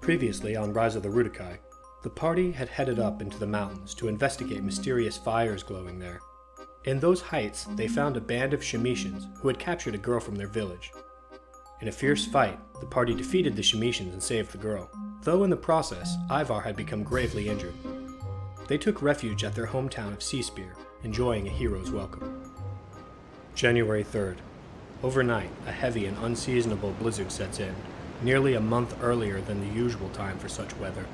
Previously on Rise of the Ruticai, the party had headed up into the mountains to investigate mysterious fires glowing there. In those heights, they found a band of Shemitians who had captured a girl from their village. In a fierce fight, the party defeated the Shemitians and saved the girl, though in the process, Ivar had become gravely injured. They took refuge at their hometown of Seaspear, enjoying a hero's welcome. January 3rd. Overnight, a heavy and unseasonable blizzard sets in, nearly a month earlier than the usual time for such weather.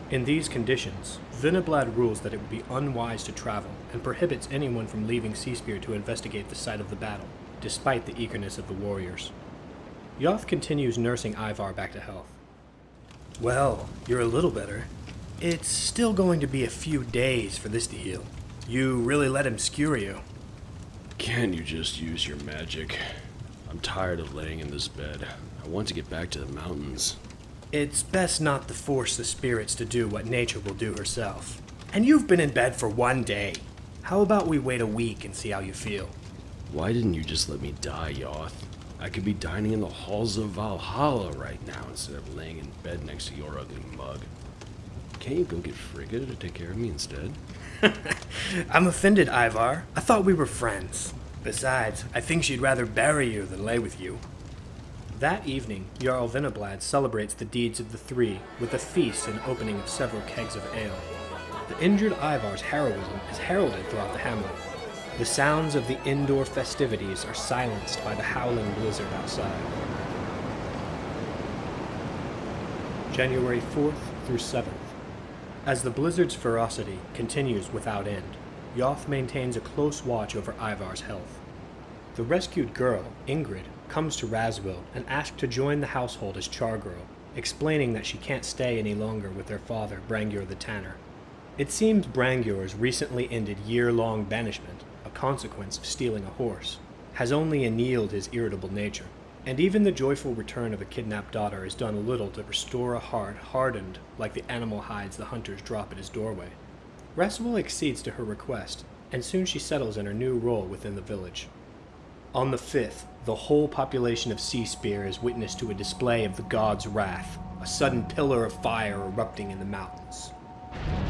In these conditions, Vinablad rules that it would be unwise to travel and prohibits anyone from leaving Seaspear to investigate the site of the battle, despite the eagerness of the warriors. Yoth continues nursing Ivar back to health. Well, you're a little better. It's still going to be a few days for this to heal. You really let him skewer you. Can't you just use your magic? I'm tired of laying in this bed. I want to get back to the mountains. It's best not to force the spirits to do what nature will do herself. And you've been in bed for 1 day. How about we wait a week and see how you feel? Why didn't you just let me die, Yoth? I could be dining in the halls of Valhalla right now instead of laying in bed next to your ugly mug. Can't you go get Frigga to take care of me instead? I'm offended, Ivar. I thought we were friends. Besides, I think she'd rather bury you than lay with you. That evening, Jarl Vinablad celebrates the deeds of the three with a feast and opening of several kegs of ale. The injured Ivar's heroism is heralded throughout the hamlet. The sounds of the indoor festivities are silenced by the howling blizzard outside. January 4th through 7th. As the blizzard's ferocity continues without end, Yoth maintains a close watch over Ivar's health. The rescued girl, Ingrid, comes to Raswil and asks to join the household as chargirl, explaining that she can't stay any longer with their father, Brangur the Tanner. It seems Brangur's recently ended year-long banishment, a consequence of stealing a horse, has only annealed his irritable nature, and even the joyful return of a kidnapped daughter has done little to restore a heart hardened like the animal hides the hunters drop at his doorway. Raswil accedes to her request, and soon she settles in her new role within the village. On the 5th, the whole population of Seaspear is witness to a display of the god's wrath, a sudden pillar of fire erupting in the mountains.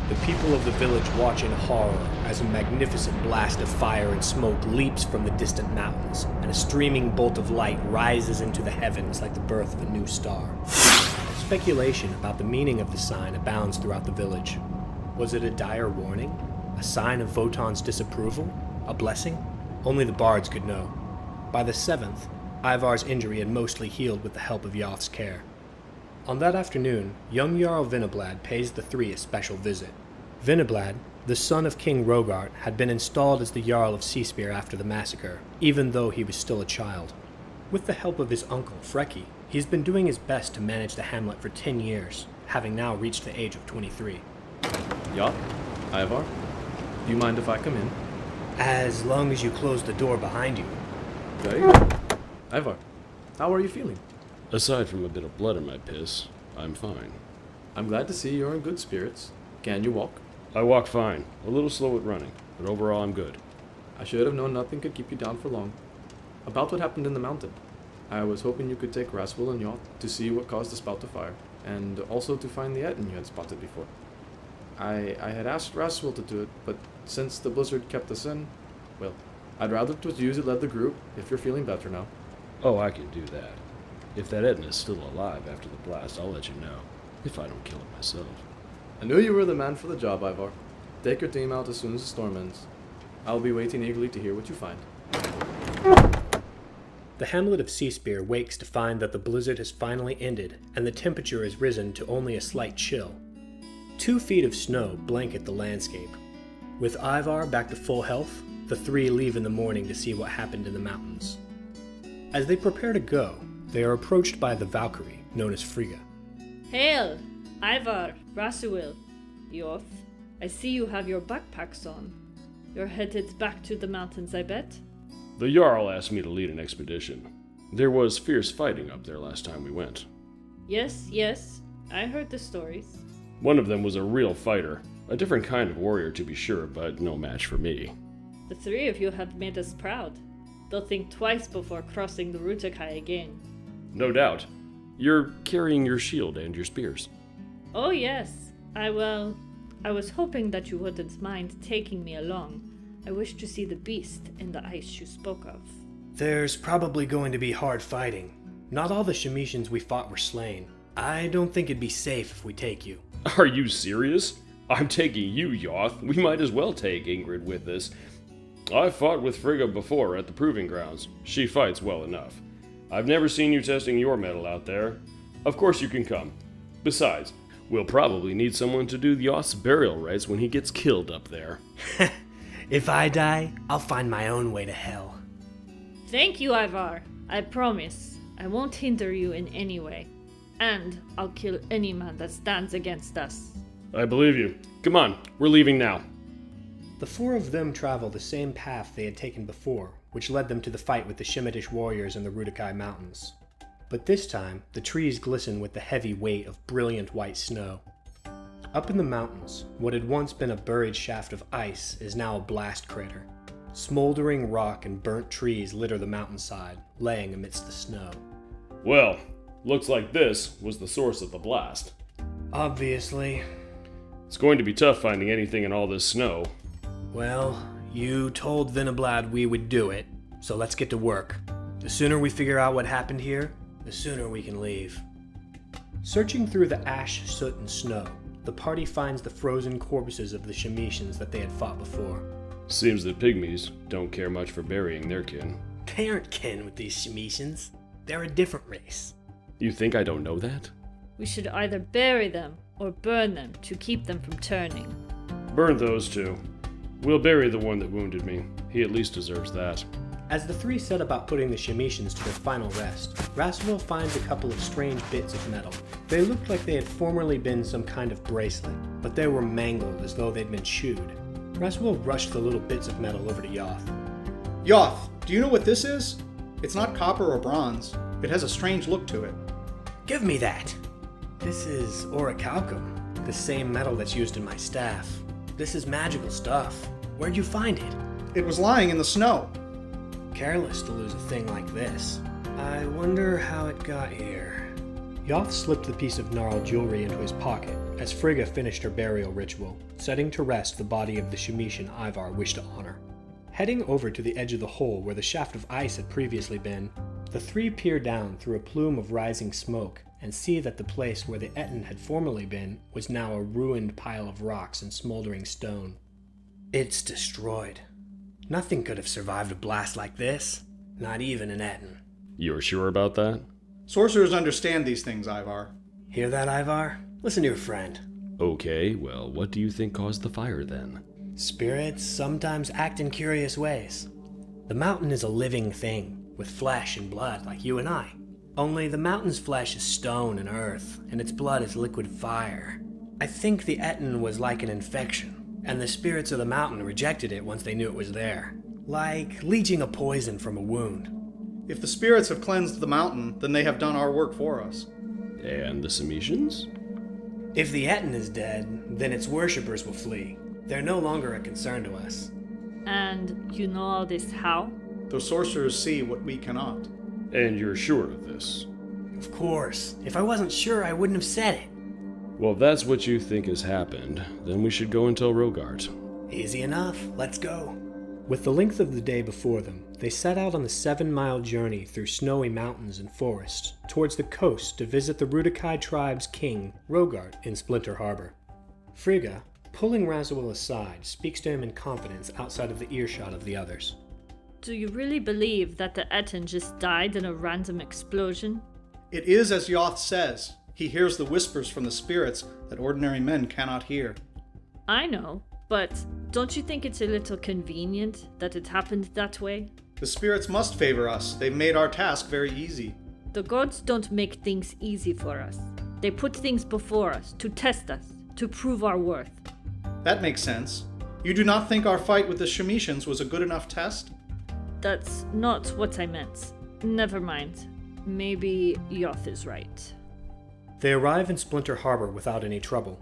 The people of the village watch in horror as a magnificent blast of fire and smoke leaps from the distant mountains, and a streaming bolt of light rises into the heavens like the birth of a new star. Speculation about the meaning of the sign abounds throughout the village. Was it a dire warning? A sign of Votan's disapproval? A blessing? Only the bards could know. By the 7th, Ivar's injury had mostly healed with the help of Yoth's care. On that afternoon, young Jarl Vinablad pays the three a special visit. Vinablad, the son of King Rogart, had been installed as the Jarl of Seaspear after the massacre, even though he was still a child. With the help of his uncle, Freki, he's been doing his best to manage the hamlet for 10 years, having now reached the age of 23. Ja, Ivar, do you mind if I come in? As long as you close the door behind you. Okay. Ivar, how are you feeling? Aside from a bit of blood in my piss, I'm fine. I'm glad to see you're in good spirits. Can you walk? I walk fine, a little slow at running, but overall I'm good. I should have known nothing could keep you down for long. About what happened in the mountain. I was hoping you could take Raswil and Yoth to see what caused the spout to fire, and also to find the Etten you had spotted before. I had asked Raswil to do it, but since the blizzard kept us in, well, I'd rather it was you who led the group, if you're feeling better now. Oh, I can do that. If that Etten is still alive after the blast, I'll let you know, if I don't kill it myself. I knew you were the man for the job, Ivar. Take your team out as soon as the storm ends. I'll be waiting eagerly to hear what you find. The hamlet of Seaspear wakes to find that the blizzard has finally ended, and the temperature has risen to only a slight chill. 2 feet of snow blanket the landscape. With Ivar back to full health, the three leave in the morning to see what happened in the mountains. As they prepare to go, they are approached by the Valkyrie, known as Frigga. Hail, Ivar, Raswil, Yoth. I see you have your backpacks on. You're headed back to the mountains, I bet? The Jarl asked me to lead an expedition. There was fierce fighting up there last time we went. Yes, I heard the stories. One of them was a real fighter, a different kind of warrior to be sure, but no match for me. The three of you have made us proud. They'll think twice before crossing the Ruticai again. No doubt. You're carrying your shield and your spears. Oh, yes. I was hoping that you wouldn't mind taking me along. I wish to see the beast in the ice you spoke of. There's probably going to be hard fighting. Not all the Shemitians we fought were slain. I don't think it'd be safe if we take you. Are you serious? I'm taking you, Yoth. We might as well take Ingrid with us. I fought with Frigga before at the Proving Grounds. She fights well enough. I've never seen you testing your metal out there. Of course you can come. Besides, we'll probably need someone to do Yoth's burial rites when he gets killed up there. If I die, I'll find my own way to hell. Thank you, Ivar. I promise I won't hinder you in any way. And I'll kill any man that stands against us. I believe you. Come on, we're leaving now. The four of them traveled the same path they had taken before, which led them to the fight with the Shemitish warriors in the Ruticai mountains. But this time, the trees glisten with the heavy weight of brilliant white snow. Up in the mountains, what had once been a buried shaft of ice is now a blast crater. Smoldering rock and burnt trees litter the mountainside, laying amidst the snow. Well, looks like this was the source of the blast. Obviously. It's going to be tough finding anything in all this snow. Well, you told Vinoblad we would do it, so let's get to work. The sooner we figure out what happened here, the sooner we can leave. Searching through the ash, soot, and snow, the party finds the frozen corpses of the Shemitians that they had fought before. Seems that pygmies don't care much for burying their kin. They aren't kin with these Shemitians. They're a different race. You think I don't know that? We should either bury them or burn them to keep them from turning. Burn those two. We'll bury the one that wounded me. He at least deserves that. As the three set about putting the Shemitians to their final rest, Raswell finds a couple of strange bits of metal. They looked like they had formerly been some kind of bracelet, but they were mangled as though they'd been chewed. Raswell rushed the little bits of metal over to Yoth. Yoth, do you know what this is? It's not copper or bronze. It has a strange look to it. Give me that! This is orichalcum, the same metal that's used in my staff. This is magical stuff. Where'd you find it? It was lying in the snow. Careless to lose a thing like this. I wonder how it got here. Yoth slipped the piece of gnarled jewelry into his pocket as Frigga finished her burial ritual, setting to rest the body of the Shemitian Ivar wished to honor. Heading over to the edge of the hole where the shaft of ice had previously been, the three peer down through a plume of rising smoke and see that the place where the Etten had formerly been was now a ruined pile of rocks and smoldering stone. It's destroyed. Nothing could have survived a blast like this, not even an Etten. You're sure about that? Sorcerers understand these things, Ivar. Hear that, Ivar? Listen to your friend. Okay, well, what do you think caused the fire then? Spirits sometimes act in curious ways. The mountain is a living thing, with flesh and blood like you and I. Only the mountain's flesh is stone and earth, and its blood is liquid fire. I think the Etten was like an infection, and the spirits of the mountain rejected it once they knew it was there. Like leeching a poison from a wound. If the spirits have cleansed the mountain, then they have done our work for us. And the Shemitians? If the Etten is dead, then its worshippers will flee. They're no longer a concern to us. And you know all this how? Those sorcerers see what we cannot. And you're sure of this? Of course. If I wasn't sure, I wouldn't have said it. Well, if that's what you think has happened, then we should go and tell Rogart. Easy enough. Let's go. With the length of the day before them, they set out on the 7-mile journey through snowy mountains and forests towards the coast to visit the Ruticai tribe's king, Rogart, in Splinter Harbor. Frigga, pulling Raswell aside, speaks to him in confidence outside of the earshot of the others. Do you really believe that the Etten just died in a random explosion? It is as Yoth says. He hears the whispers from the spirits that ordinary men cannot hear. I know, but don't you think it's a little convenient that it happened that way? The spirits must favor us. They've made our task very easy. The gods don't make things easy for us. They put things before us to test us, to prove our worth. That makes sense. You do not think our fight with the Shemitians was a good enough test? That's not what I meant. Never mind. Maybe Yoth is right. They arrive in Splinter Harbor without any trouble.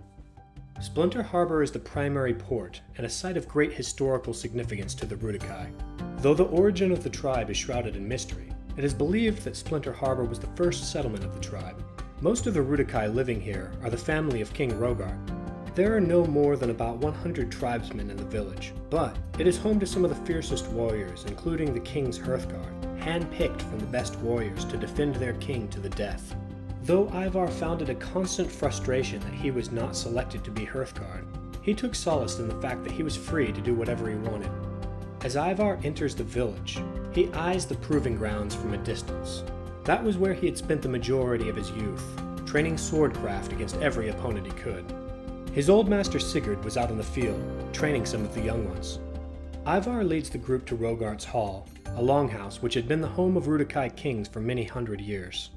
Splinter Harbor is the primary port and a site of great historical significance to the Ruticai. Though the origin of the tribe is shrouded in mystery, It is believed that Splinter Harbor was the first settlement of the tribe. Most of the Ruticai living here are the family of King Rogart. There are no more than about 100 tribesmen in the village, but it is home to some of the fiercest warriors, including the King's Hearthguard, hand-picked from the best warriors to defend their king to the death. Though Ivar found it a constant frustration that he was not selected to be Hearthguard, he took solace in the fact that he was free to do whatever he wanted. As Ivar enters the village, he eyes the proving grounds from a distance. That was where he had spent the majority of his youth, training swordcraft against every opponent he could. His old master Sigurd was out in the field, training some of the young ones. Ivar leads the group to Rogart's Hall, a longhouse which had been the home of Ruticai kings for many hundred years.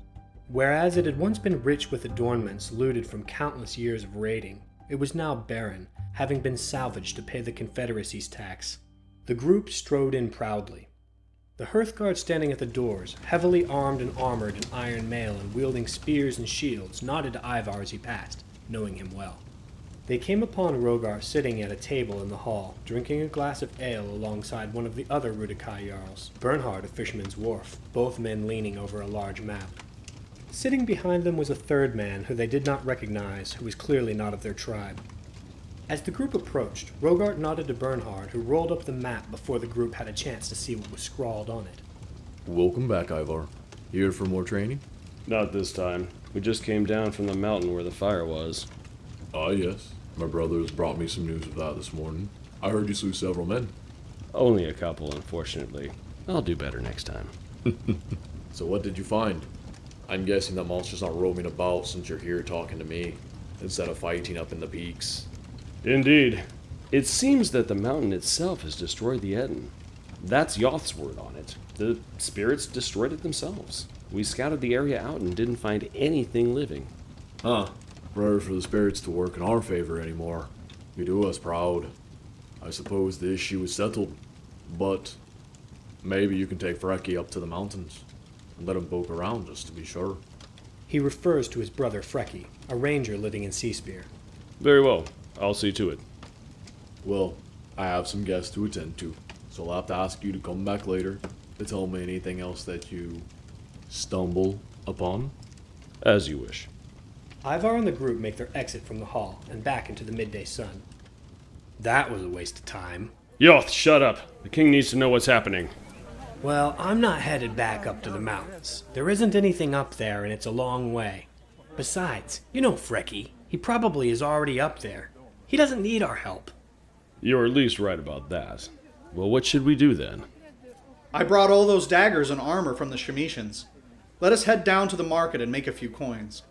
Whereas it had once been rich with adornments looted from countless years of raiding, it was now barren, having been salvaged to pay the Confederacy's tax. The group strode in proudly. The Hearthguard standing at the doors, heavily armed and armored in iron mail and wielding spears and shields, nodded to Ivar as he passed, knowing him well. They came upon Rogart sitting at a table in the hall, drinking a glass of ale alongside one of the other Ruticai Jarls, Bernhard of Fisherman's Wharf, both men leaning over a large map. Sitting behind them was a third man who they did not recognize, who was clearly not of their tribe. As the group approached, Rogart nodded to Bernhard, who rolled up the map before the group had a chance to see what was scrawled on it. Welcome back, Ivar. Here for more training? Not this time. We just came down from the mountain where the fire was. Ah, yes. My brothers brought me some news of that this morning. I heard you slew several men. Only a couple, unfortunately. I'll do better next time. So what did you find? I'm guessing the monster's not roaming about since you're here talking to me, instead of fighting up in the peaks. Indeed. It seems that the mountain itself has destroyed the Eden. That's Yoth's word on it. The spirits destroyed it themselves. We scouted the area out and didn't find anything living. Huh. Rare for the spirits to work in our favor anymore. You do us proud. I suppose the issue is settled, but maybe you can take Frecky up to the mountains and let him poke around just to be sure. He refers to his brother Frecky, a ranger living in Seaspear. Very well. I'll see to it. Well, I have some guests to attend to, so I'll have to ask you to come back later to tell me anything else that you stumble upon. As you wish. Ivar and the group make their exit from the hall and back into the midday sun. That was a waste of time. Yoth, shut up. The king needs to know what's happening. Well, I'm not headed back up to the mountains. There isn't anything up there, and it's a long way. Besides, you know Frecky. He probably is already up there. He doesn't need our help. You're at least right about that. Well, what should we do then? I brought all those daggers and armor from the Shemitians. Let us head down to the market and make a few coins.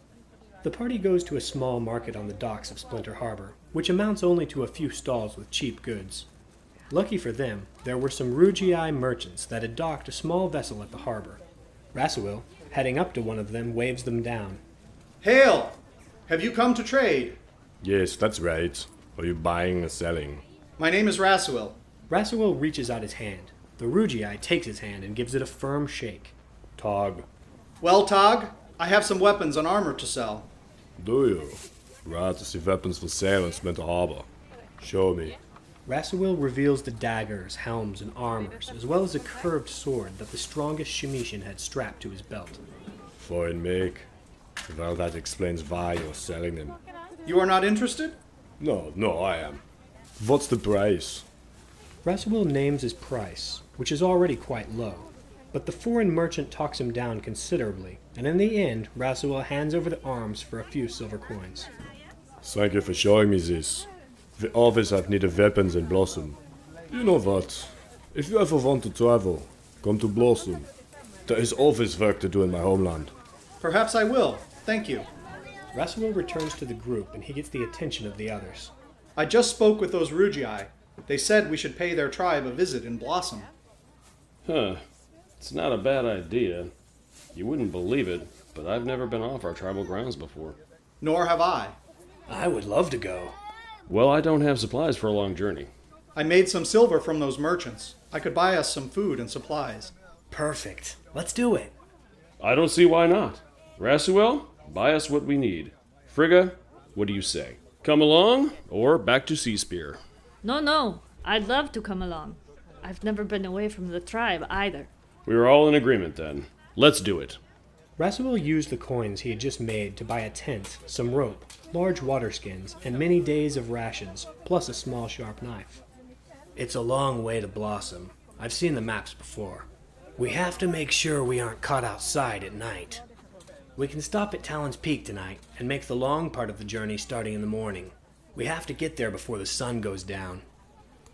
The party goes to a small market on the docks of Splinter Harbor, which amounts only to a few stalls with cheap goods. Lucky for them, there were some Ruticai merchants that had docked a small vessel at the harbor. Rasuil, heading up to one of them, waves them down. Hail! Have you come to trade? Yes, that's right. Are you buying or selling? My name is Rasuil. Rasuil reaches out his hand. The Ruticai takes his hand and gives it a firm shake. Tog. Well, Tog, I have some weapons and armor to sell. Do you? Glad to see weapons for sale in Splinter Harbor. Show me. Rasuil reveals the daggers, helms, and armors, as well as a curved sword that the strongest Shemitian had strapped to his belt. Fine make. Well, that explains why you're selling them. You are not interested? No, I am. What's the price? Rasuil names his price, which is already quite low, but the foreign merchant talks him down considerably, and in the end, Rasuil hands over the arms for a few silver coins. Thank you for showing me this. We always have need of weapons in Blossom. You know what? If you ever want to travel, come to Blossom. There is always work to do in my homeland. Perhaps I will. Thank you. Rasuil returns to the group and he gets the attention of the others. I just spoke with those Ruticai. They said we should pay their tribe a visit in Blossom. Huh. It's not a bad idea. You wouldn't believe it, but I've never been off our tribal grounds before. Nor have I. I would love to go. Well, I don't have supplies for a long journey. I made some silver from those merchants. I could buy us some food and supplies. Perfect. Let's do it. I don't see why not. Rasuil, buy us what we need. Frigga, what do you say? Come along, or back to Seaspear? No. I'd love to come along. I've never been away from the tribe either. We are all in agreement then. Let's do it. Rasuel used the coins he had just made to buy a tent, some rope, large water skins, and many days of rations, plus a small sharp knife. It's a long way to Blossom. I've seen the maps before. We have to make sure we aren't caught outside at night. We can stop at Talon's Peak tonight and make the long part of the journey starting in the morning. We have to get there before the sun goes down.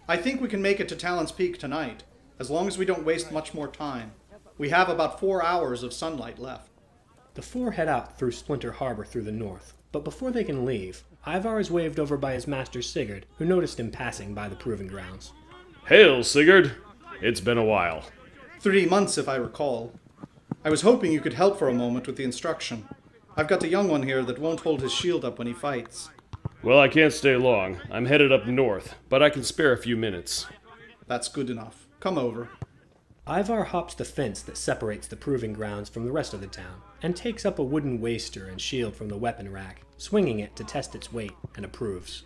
I think we can make it to Talon's Peak tonight, as long as we don't waste much more time. We have about 4 hours of sunlight left. The four head out through Splinter Harbor through the north, but before they can leave, Ivar is waved over by his master Sigurd, who noticed him passing by the proving grounds. Hail, Sigurd! It's been a while. 3 months, if I recall. I was hoping you could help for a moment with the instruction. I've got a young one here that won't hold his shield up when he fights. Well, I can't stay long. I'm headed up north, but I can spare a few minutes. That's good enough. Come over. Ivar hops the fence that separates the proving grounds from the rest of the town, and takes up a wooden waster and shield from the weapon rack, swinging it to test its weight, and approves.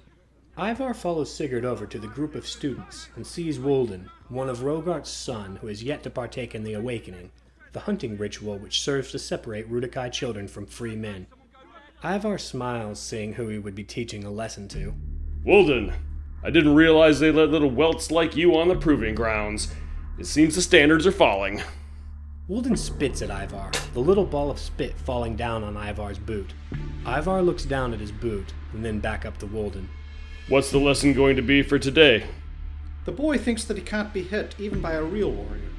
Ivar follows Sigurd over to the group of students and sees Wolden, one of Rogart's son who has yet to partake in the Awakening, the hunting ritual which serves to separate Ruticai children from free men. Ivar smiles, seeing who he would be teaching a lesson to. Wolden, I didn't realize they let little welts like you on the proving grounds. It seems the standards are falling. Wolden spits at Ivar, the little ball of spit falling down on Ivar's boot. Ivar looks down at his boot, and then back up to Wolden. What's the lesson going to be for today? The boy thinks that he can't be hit, even by a real warrior.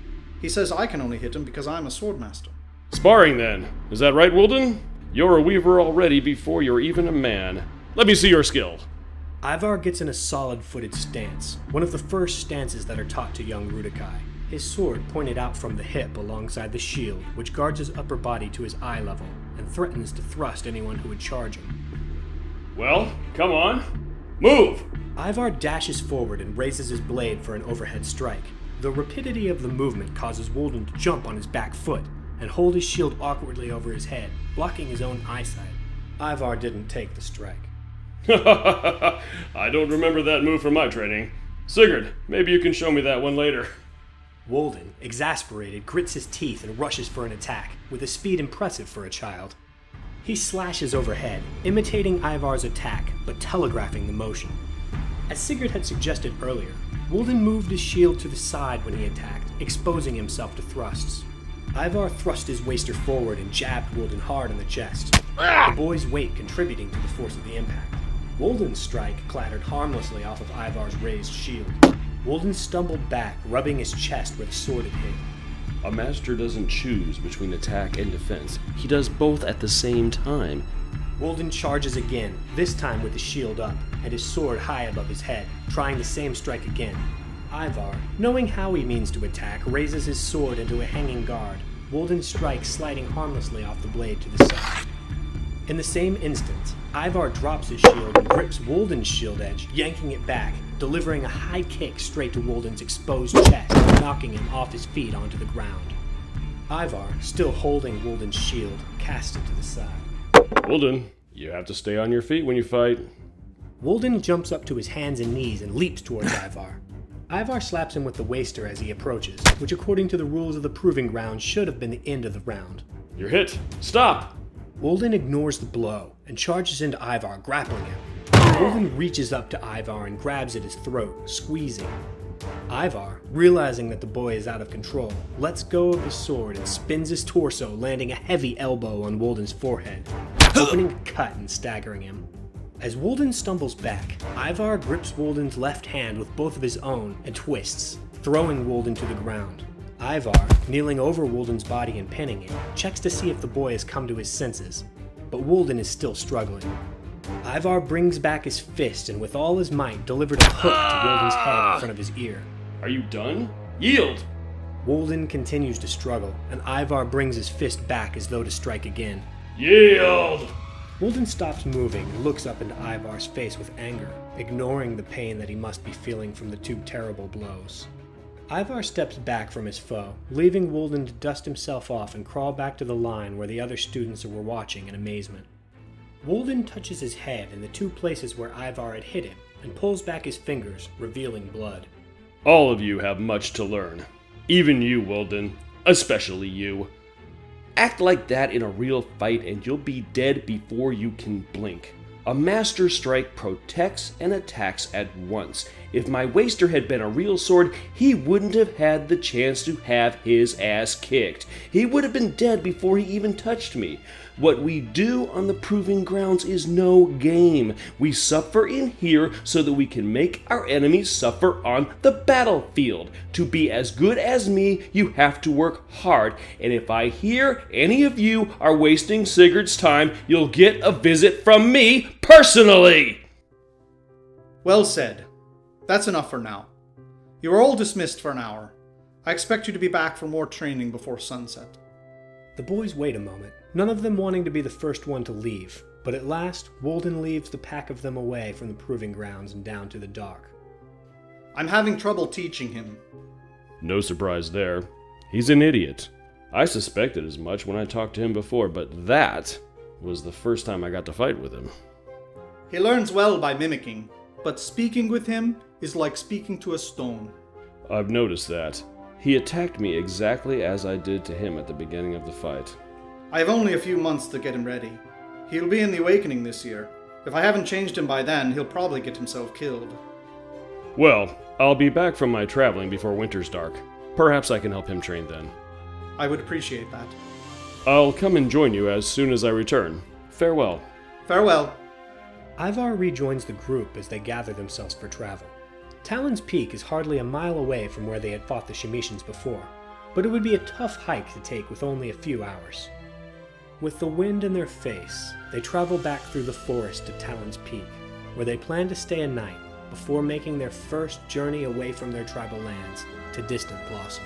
He says I can only hit him because I'm a swordmaster. Sparring, then. Is that right, Wolden? You're a weaver already before you're even a man. Let me see your skill. Ivar gets in a solid-footed stance, one of the first stances that are taught to young Ruticai. His sword pointed out from the hip alongside the shield, which guards his upper body to his eye level, and threatens to thrust anyone who would charge him. Well, come on. Move! Ivar dashes forward and raises his blade for an overhead strike. The rapidity of the movement causes Wolden to jump on his back foot and hold his shield awkwardly over his head, blocking his own eyesight. Ivar didn't take the strike. I don't remember that move from my training. Sigurd, maybe you can show me that one later. Wolden, exasperated, grits his teeth and rushes for an attack, with a speed impressive for a child. He slashes overhead, imitating Ivar's attack, but telegraphing the motion. As Sigurd had suggested earlier, Wolden moved his shield to the side when he attacked, exposing himself to thrusts. Ivar thrust his waster forward and jabbed Wolden hard in the chest, the boy's weight contributing to the force of the impact. Wolden's strike clattered harmlessly off of Ivar's raised shield. Wolden stumbled back, rubbing his chest where the sword had hit. A master doesn't choose between attack and defense. He does both at the same time. Wolden charges again, this time with his shield up, and his sword high above his head, trying the same strike again. Ivar, knowing how he means to attack, raises his sword into a hanging guard, Wolden's strike sliding harmlessly off the blade to the side. In the same instant, Ivar drops his shield and grips Wolden's shield edge, yanking it back, delivering a high kick straight to Wolden's exposed chest, knocking him off his feet onto the ground. Ivar, still holding Wolden's shield, casts it to the side. Wolden, you have to stay on your feet when you fight. Wolden jumps up to his hands and knees and leaps towards Ivar. Ivar slaps him with the waster as he approaches, which according to the rules of the proving ground should have been the end of the round. You're hit. Stop! Wolden ignores the blow and charges into Ivar, grappling him. Wolden reaches up to Ivar and grabs at his throat, squeezing. Ivar, realizing that the boy is out of control, lets go of his sword and spins his torso, landing a heavy elbow on Wolden's forehead, opening a cut and staggering him. As Wolden stumbles back, Ivar grips Wolden's left hand with both of his own and twists, throwing Wolden to the ground. Ivar, kneeling over Wolden's body and pinning it, checks to see if the boy has come to his senses, but Wolden is still struggling. Ivar brings back his fist and with all his might delivered a hook to Wolden's head in front of his ear. Are you done? Yield! Wolden continues to struggle, and Ivar brings his fist back as though to strike again. Yield! Wolden stops moving and looks up into Ivar's face with anger, ignoring the pain that he must be feeling from the two terrible blows. Ivar steps back from his foe, leaving Wolden to dust himself off and crawl back to the line where the other students were watching in amazement. Wolden touches his head in the two places where Ivar had hit him and pulls back his fingers, revealing blood. All of you have much to learn. Even you, Wolden. Especially you. Act like that in a real fight and you'll be dead before you can blink. A master strike protects and attacks at once. If my waster had been a real sword, he wouldn't have had the chance to have his ass kicked. He would have been dead before he even touched me. What we do on the proving grounds is no game. We suffer in here so that we can make our enemies suffer on the battlefield. To be as good as me, you have to work hard, and if I hear any of you are wasting Sigurd's time, you'll get a visit from me personally! Well said. That's enough for now. You are all dismissed for an hour. I expect you to be back for more training before sunset. The boys wait a moment, none of them wanting to be the first one to leave, but at last, Walden leads the pack of them away from the proving grounds and down to the dock. I'm having trouble teaching him. No surprise there. He's an idiot. I suspected as much when I talked to him before, but that was the first time I got to fight with him. He learns well by mimicking, but speaking with him is like speaking to a stone. I've noticed that. He attacked me exactly as I did to him at the beginning of the fight. I have only a few months to get him ready. He'll be in the Awakening this year. If I haven't changed him by then, he'll probably get himself killed. Well, I'll be back from my traveling before winter's dark. Perhaps I can help him train then. I would appreciate that. I'll come and join you as soon as I return. Farewell. Farewell. Ivar rejoins the group as they gather themselves for travel. Talon's Peak is hardly a mile away from where they had fought the Shemitians before, but it would be a tough hike to take with only a few hours. With the wind in their face, they travel back through the forest to Talon's Peak, where they plan to stay a night before making their first journey away from their tribal lands to distant Blossom.